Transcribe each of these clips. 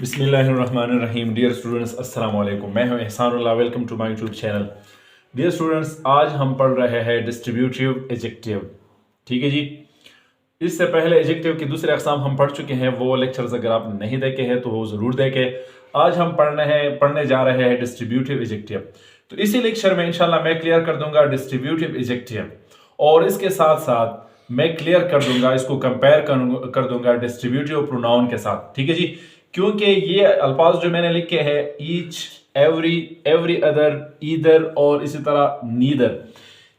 बिस्मिल्लाहिर्रहमानिर्रहीम। Dear students, अस्सलाम वालेकुम। मैं हूं Ehsanullah. Welcome to my YouTube channel. Dear students, आज हम पढ़ रहे हैं डिस्ट्रीब्यूटिव एडजेक्टिव। ठीक है जी। इससे पहले एडजेक्टिव के दूसरे अकसाम हम पढ़ चुके हैं। वो लेक्चर्स अगर आप नहीं देखे हैं तो वो ज़रूर देखें। आज हम पढ़ने जा रहे हैं डिस्ट्रीब्यूटिव एडजेक्टिव। तो इसी लेक्चर में इंशाल्लाह मैं क्लियर कर दूंगा डिस्ट्रीब्यूटिव एडजेक्टिव, और इसके साथ साथ मैं क्लियर कर दूंगा, इसको कंपेयर कर दूंगा डिस्ट्रीब्यूटिव प्रोनाउन के साथ। ठीक है जी। क्योंकि ये अल्फाज जो मैंने लिखे हैं, each, every, every other, either और इसी तरह नीदर,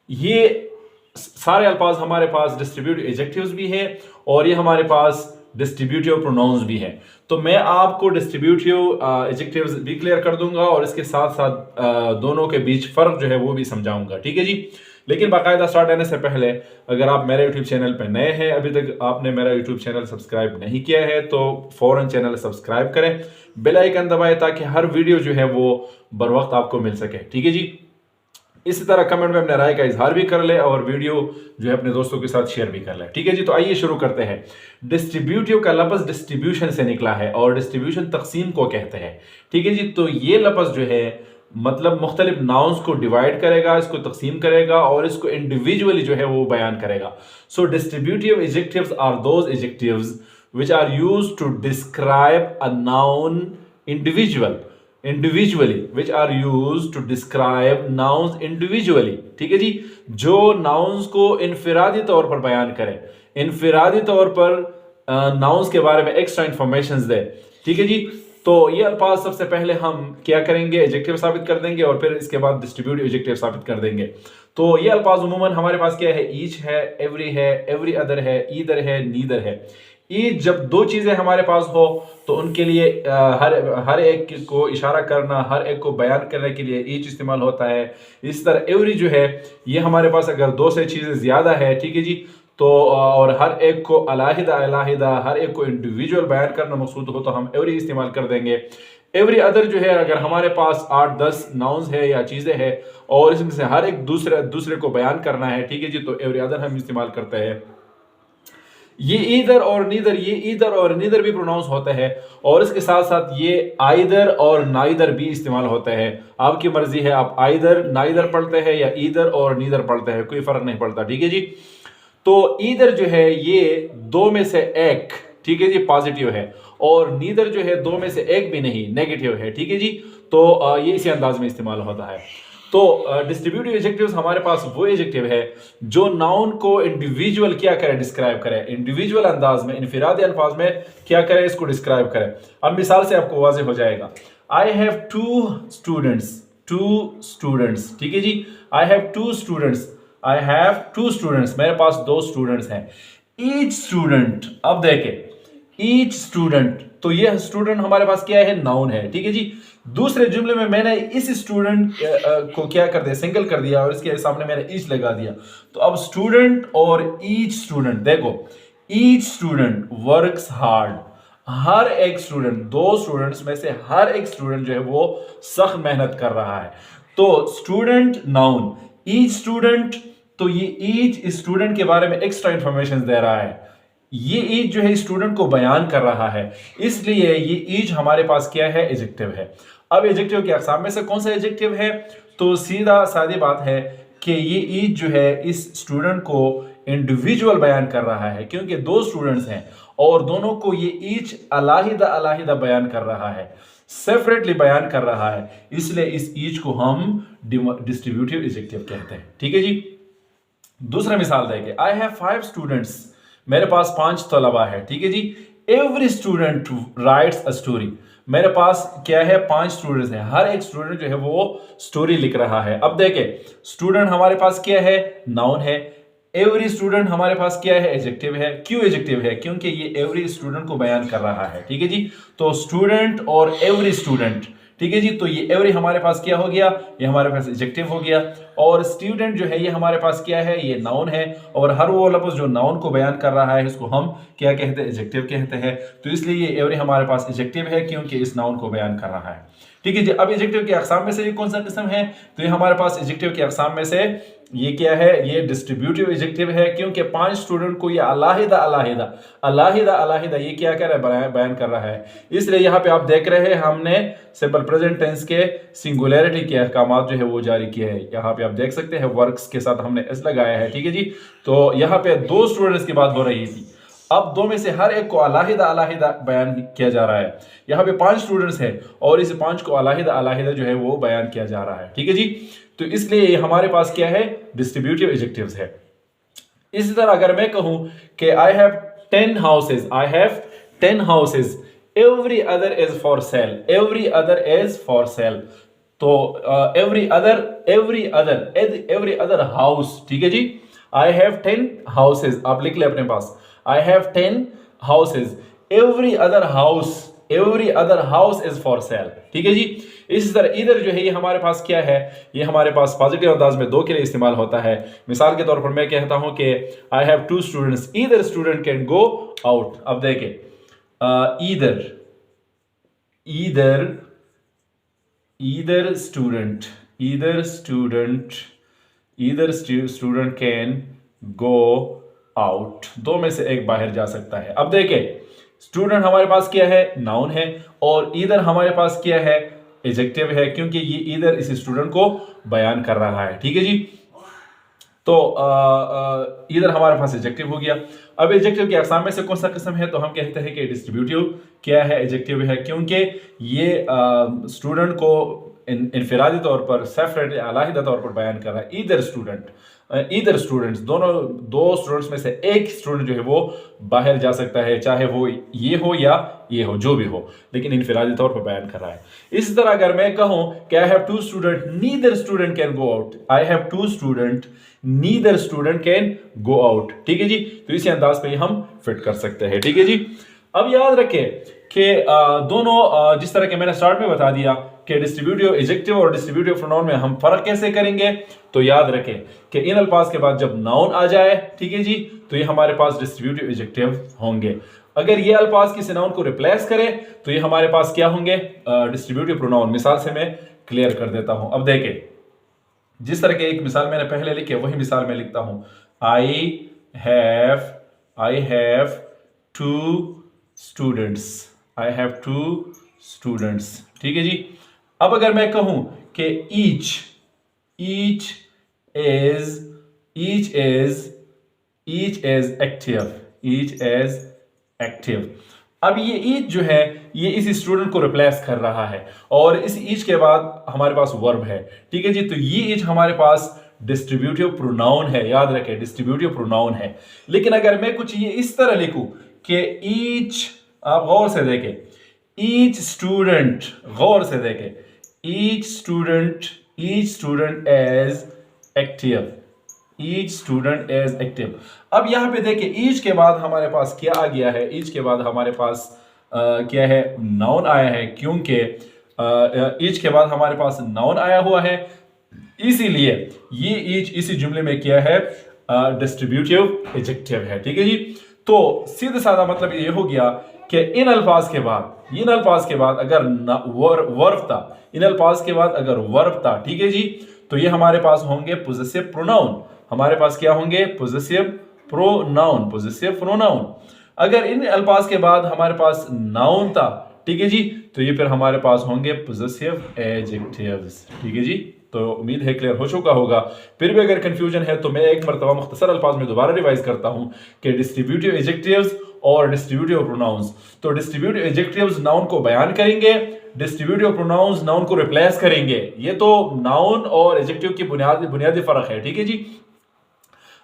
ये सारे अल्फाज हमारे पास डिस्ट्रीब्यूटिव एडजेक्टिव्स भी हैं और ये हमारे पास डिस्ट्रीब्यूटिव प्रोनाउंस भी हैं। तो मैं आपको डिस्ट्रीब्यूटिव एडजेक्टिव्स भी क्लियर कर दूंगा और इसके साथ साथ दोनों के बीच फर्क जो है वो भी समझाऊंगा। ठीक है जी। लेकिन बाकायदा स्टार्ट करने से पहले, अगर आप मेरे यूट्यूब चैनल पर नए हैं, अभी तक आपने मेरा यूट्यूब चैनल सब्सक्राइब नहीं किया है, तो फौरन चैनल सब्सक्राइब करें, बेल आइकन दबाएं ताकि हर वीडियो जो है वो बर वक्त आपको मिल सके। ठीक है जी। इसी तरह कमेंट में अपने राय का इजहार भी कर ले और वीडियो जो है अपने दोस्तों के साथ शेयर भी कर ले। ठीक है जी। तो आइए शुरू करते हैं। डिस्ट्रीब्यूटिव का लफ्ज डिस्ट्रीब्यूशन से निकला है और डिस्ट्रीब्यूशन तकसीम को कहते हैं। ठीक है जी। तो ये लफ्ज जो है मतलब मुख्तलिफ नाउन्स को डिवाइड करेगा, इसको तकसीम करेगा और इसको इंडिविजुअली जो है वो बयान करेगा। So distributive adjectives are those adjectives which are used to describe a noun individually which are used to describe nouns individually। ठीक है जी। जो नाउन्स को इनफिरादी तौर पर बयान करें, इनफिरादी तौर पर नाउन्स के बारे में एक्स्ट्रा इंफॉर्मेशन दे। ठीक है जी। तो ये अल्फाज सबसे पहले हम क्या करेंगे, एडजेक्टिव साबित कर देंगे और फिर इसके बाद डिस्ट्रीब्यूटिव एडजेक्टिव साबित कर देंगे। तो ये अल्फाज उमूमन हमारे पास क्या है, ईच है, एवरी अदर है, ईदर है, नीदर है। ईच जब दो चीजें हमारे पास हो तो उनके लिए हर एक को इशारा करना, हर एक को बयान करने के लिए ईच इस्तेमाल होता है। इस तरह एवरी जो है ये हमारे पास अगर दो से चीजें ज्यादा है, ठीक है जी, तो और हर एक को अलहदा अलहदा, हर एक को इंडिविजुअल बयान करना मकसूद हो तो हम एवरी इस्तेमाल कर देंगे। एवरी अदर जो है अगर हमारे पास 8-10 नाउन्स है या चीजें हैं और इसमें से हर एक दूसरे को बयान करना है, ठीक है जी, तो एवरी अदर हम इस्तेमाल करते हैं। ये ईदर और नीदर, ये ईदर और नीदर भी प्रोनाउंस होता है और इसके साथ साथ ये आइदर और नाइदर भी इस्तेमाल होता है। आपकी मर्जी है, आप आइदर नाइदर पढ़ते हैं या ईदर और नीदर पढ़ते हैं, कोई फर्क नहीं पड़ता। ठीक है जी। तो ईदर जो है ये दो में से एक, ठीक है जी, पॉजिटिव है और नीदर जो है दो में से एक भी नहीं, नेगेटिव है। ठीक है जी। तो ये इसी अंदाज में इस्तेमाल होता है। तो डिस्ट्रीब्यूटिव एडजेक्टिव्स हमारे पास वो एडजेक्टिव है जो नाउन को इंडिविजुअल क्या करे, डिस्क्राइब करे, इंडिविजुअल अंदाज में, इनफिरादी अल्फाज में क्या करे, इसको डिस्क्राइब करे। अब मिसाल से आपको वाज़ेह हो जाएगा। आई हैव टू स्टूडेंट्स, ठीक है जी। आई हैव टू स्टूडेंट्स, मेरे पास दो स्टूडेंट्स हैं। ईच स्टूडेंट, अब देखें, ईच स्टूडेंट, तो यह स्टूडेंट हमारे पास क्या है, नाउन है। ठीक है जी। दूसरे जुमले में मैंने इस स्टूडेंट को क्या कर दिया, सिंगल कर दिया और इसके सामने मैंने ईच लगा दिया। तो अब स्टूडेंट और ईच स्टूडेंट, देखो, ईच स्टूडेंट वर्क्स हार्ड, हर एक स्टूडेंट, दो स्टूडेंट्स में से हर एक स्टूडेंट जो है वो सख्त मेहनत कर रहा है। तो स्टूडेंट नाउन, ईच स्टूडेंट, तो ये ईच स्टूडेंट के बारे में एक्स्ट्रा इंफॉर्मेशन दे रहा है। ये ईच जो है स्टूडेंट को बयान कर रहा है, इसलिए ये ईच हमारे पास क्या है, एडजेक्टिव है। अब एडजेक्टिव के अक़साम में से कौन सा एडजेक्टिव है, तो सीधा सादी बात है कि ये ईच जो है इस स्टूडेंट को इंडिविजुअल बयान कर रहा है, क्योंकि दो स्टूडेंट्स हैं और दोनों को ये ईच अलहदा अलहदा बयान कर रहा है, सेपरेटली बयान कर रहा है, इसलिए इस ईच को हम डिस्ट्रीब्यूटिव एडजेक्टिव कहते हैं। ठीक है जी। दूसरा मिसाल देंगे। आई हैव 5 स्टूडेंट्स, मेरे पास 5 तलबा है। ठीक है जी। Every student writes a story, मेरे पास क्या है, 5 स्टूडेंट्स हैं, हर एक स्टूडेंट जो है वो स्टोरी लिख रहा है। अब देखें, स्टूडेंट हमारे पास क्या है, नाउन है। एवरी स्टूडेंट हमारे पास क्या है, एडजेक्टिव है। क्यों एडजेक्टिव है, क्योंकि ये एवरी स्टूडेंट को बयान कर रहा है। ठीक है जी। तो स्टूडेंट और एवरी स्टूडेंट, ठीक है जी। तो ये एवरी हमारे पास क्या हो गया, ये हमारे पास एडजेक्टिव हो गया। और स्टूडेंट जो है ये हमारे पास क्या है, ये नाउन है और हर वो लफ्ज जो नाउन को बयान कर रहा है इसको हम क्या कहते हैं, एडजेक्टिव कहते हैं। तो इसलिए ये एवरी हमारे पास एडजेक्टिव है क्योंकि इस नाउन को बयान कर रहा है। ठीक है जी। अब एडजेक्टिव के अक़साम में से ये कौन सा किस्म है, तो ये हमारे पास एडजेक्टिव के अक़साम में से ये क्या है, ये डिस्ट्रीब्यूटिव एडजेक्टिव है क्योंकि 5 स्टूडेंट को ये अलाहिदा अलाहिदा अलाहिदा अलाहिदा ये क्या कर रहा है, बयान कर रहा है। इसलिए यहाँ पे आप देख रहे हैं हमने सिंपल प्रेजेंट टेंस के सिंगुलैरिटी के अहकाम जो है वो जारी किए हैं। यहाँ पे आप देख सकते हैं वर्क्स के साथ हमने एस लगाया है, ठीक है जी। तो यहाँ पे 2 स्टूडेंट्स की बात हो रही थी, अब 2 में से हर एक को अलाहिदा अलाहिदा बयान किया जा रहा है। यहाँ पे 5 स्टूडेंट्स हैं और इस 5 को अलाहिदा अलाहिदा जो है वो बयान किया जा रहा है, ठीक है जी। तो इसलिए हमारे पास क्या है, डिस्ट्रीब्यूटिव एडजेक्टिव्स है। इसी तरह अगर मैं कहूं कि आई have 10 houses, I have 10 houses, every other is for cell, every other is for cell, तो एवरी अदर हाउस, ठीक है जी। आई हैव 10 हाउसेज, आप लिख ले अपने पास, I have 10 houses, every other house is for sale, ठीक है जी। इसी तरह इधर जो है ये हमारे पास क्या है, ये हमारे पास पॉजिटिव अंदाज में 2 के लिए इस्तेमाल होता है। मिसाल के तौर पर मैं कहता हूं कि I have 2 students, either student can go out. अब देखें, either student can go out, 2 में से एक बाहर जा सकता है। अब देखें, स्टूडेंट हमारे पास क्या है, नाउन है, और ईदर हमारे पास क्या है, एडजेक्टिव है, क्योंकि ये ईदर इस स्टूडेंट को बयान कर रहा है, ठीक है जी। तो ईदर हमारे पास एडजेक्टिव हो गया। अब एडजेक्टिव के अक़साम में से कौन सा किस्म है, तो हम कहते हैं कि डिस्ट्रीब्यूटिव क्या है, एडजेक्टिव है, क्योंकि ये स्टूडेंट को इनफिरादी तौर पर, सेपरेट अलहदा तौर पर बयान कर रहा है। ईदर स्टूडेंट्स, दोनों 2 स्टूडेंट्स में से एक स्टूडेंट जो है वो बाहर जा सकता है, चाहे वो ये हो या ये हो, जो भी हो, लेकिन इनफिरादी तौर पर बयान कर रहा है। इसी तरह अगर मैं कहूं कि I have 2 student, neither student can go out, I have 2 student, neither student can go out, ठीक है जी। तो इसी अंदाज पे हम फिट कर सकते हैं, ठीक है जी। अब याद रखें कि दोनों जिस तरह के मैंने स्टार्ट में बता दिया कि डिस्ट्रीब्यूटिव एडजेक्टिव और डिस्ट्रीब्यूटिव प्रोनाउन में हम फर्क कैसे करेंगे, तो याद रखें कि इन अल्फाज के बाद जब नाउन आ जाए, ठीक है जी, तो ये हमारे पास डिस्ट्रीब्यूटिव एडजेक्टिव होंगे। अगर ये अल्फाज किसी नाउन को रिप्लेस करे तो ये हमारे पास क्या होंगे, डिस्ट्रीब्यूटिव प्रोनाउन। मिसाल से मैं क्लियर कर देता हूं। अब देखें, जिस तरह के एक मिसाल मैंने पहले लिखी है वही मिसाल मैं लिखता हूं, I have 2 students, I have 2 students, ठीक है जी। अब अगर मैं कहूं कि ईच इज एक्टिव, अब ये ईच जो है ये इस स्टूडेंट को रिप्लेस कर रहा है और इस ईच के बाद हमारे पास वर्ब है, ठीक है जी। तो ये ईच हमारे पास डिस्ट्रीब्यूटिव प्रोनाउन है, याद रखें डिस्ट्रीब्यूटिव प्रोनाउन है। लेकिन अगर मैं कुछ ये इस तरह लिखूं कि ईच, आप गौर से देखें, ईच स्टूडेंट, गौर से देखें, each student as active, each student as active. अब यहां पे देखिए ईच के बाद हमारे पास क्या आ गया है, ईच के बाद हमारे पास क्या है, नाउन आया है, क्योंकि ईच के बाद हमारे पास नाउन आया हुआ है, इसीलिए ये ईच इसी जुमले में क्या है, डिस्ट्रीब्यूटिव एडजेक्टिव है, ठीक है जी। तो सीधा साधा मतलब ये हो गया कि इन अल्फाज के बाद अगर वर्ब था, इन अल्फाज के बाद अगर वर्ब था, ठीक है जी, तो ये हमारे पास होंगे पोजेसिव प्रोनाउन। हमारे पास क्या होंगे, पोजेसिव प्रोनाउन। अगर इन अल्फाज के बाद हमारे पास नाउन था, ठीक है जी, तो ये फिर हमारे पास होंगे पोजेसिव एडजेक्टिव्स, ठीक है जी। तो उम्मीद है क्लियर हो चुका होगा। फिर भी अगर कंफ्यूजन है तो मैं एक मरतबा मुख्तसर अल्फाज में दोबारा रिवाइज करता हूं कि डिस्ट्रीब्यूटिव एडजेक्टिव्स और डिस्ट्रीब्यूटिव प्रोनाउंस। तो डिस्ट्रीब्यूटिव एडजेक्टिव्स नाउन को बयान करेंगे, डिस्ट्रीब्यूटिव प्रोनाउंस नाउन को रिप्लेस करेंगे। ये तो नाउन और एडजेक्टिव की बुनियादी फर्क है, ठीक है जी।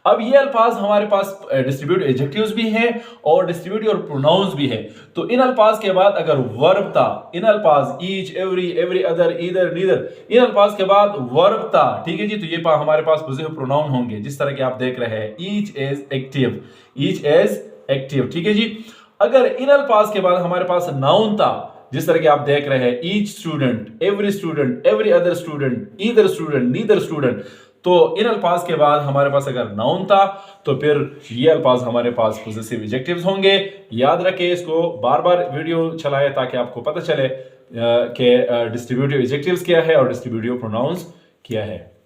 अब ये अल्फाज हमारे पास डिस्ट्रीब्यूटिव एडजेक्टिव्स भी हैं और डिस्ट्रीब्यूटिव प्रोनाउंस भी हैं। तो इन अल्फाज के बाद अगर वर्ब था, इन अल्फाज each, every other, either, neither, इन अल्फाज के बाद वर्ब था, ठीक है जी, तो ये हमारे पास पोजेसिव प्रोनाउन होंगे, जिस तरह के आप देख रहे हैं, ईच इज एक्टिव, ठीक है जी। अगर इन अल्फाज के बाद हमारे पास नाउन था, जिस तरह के आप देख रहे हैं, each student, every other student, either student, neither student, तो इन अल्फाज के बाद हमारे पास अगर नाउन था तो फिर ये अल्फाज हमारे पास पोजेसिव एडजेक्टिव्स होंगे। याद रखें, इसको बार बार वीडियो चलाएं ताकि आपको पता चले कि डिस्ट्रीब्यूटिव एडजेक्टिव्स क्या है और डिस्ट्रीब्यूटिव प्रोनाउंस क्या है।